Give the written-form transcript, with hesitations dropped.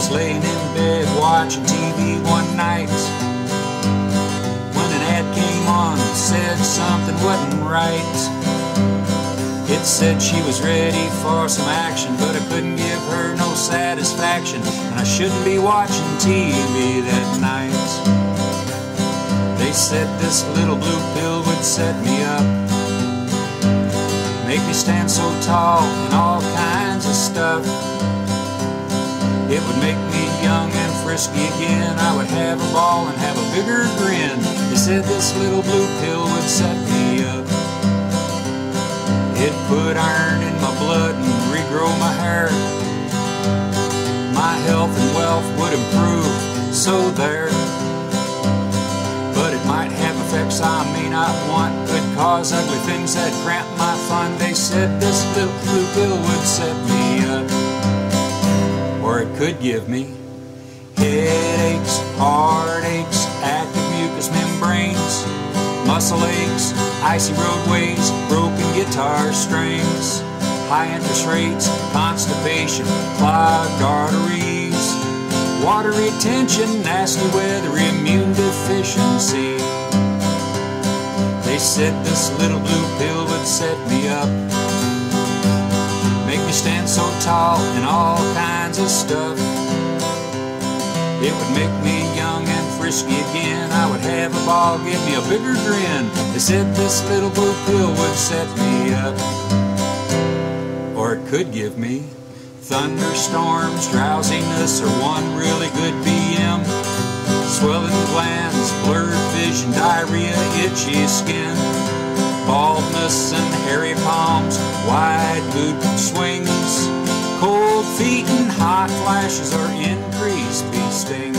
was laying in bed watching TV one night when an ad came on that said something wasn't right. It said she was ready for some action, but I couldn't give her no satisfaction, and I shouldn't be watching TV that night. They said this little blue pill would set me up, make me stand so tall and all kinds of stuff. It would make me young and frisky again. I would have a ball and have a bigger grin. They said this little blue pill would set me up. It'd put iron in my blood and regrow my hair. My health and wealth would improve, so there. But it might have effects I may not want, could cause ugly things that cramp my fun. They said this little blue pill would set me up, or it could give me headaches, heartaches, active mucous membranes, muscle aches, icy roadways, broken guitar strings, high interest rates, constipation, clogged arteries, water retention, nasty weather, immune deficiency. They said this little blue pill would set me up, make me stand so tall and all kinds of stuff. It would make me young and frisky again. I would have a ball, give me a bigger grin. They said this little blue pill would set me up, or it could give me thunderstorms, drowsiness, or one really good BM, swelling glands, blurred vision, diarrhea, itchy skin, baldness and hairy palms, wide mood swings, cold feet and hot flashes, or increased bee stings.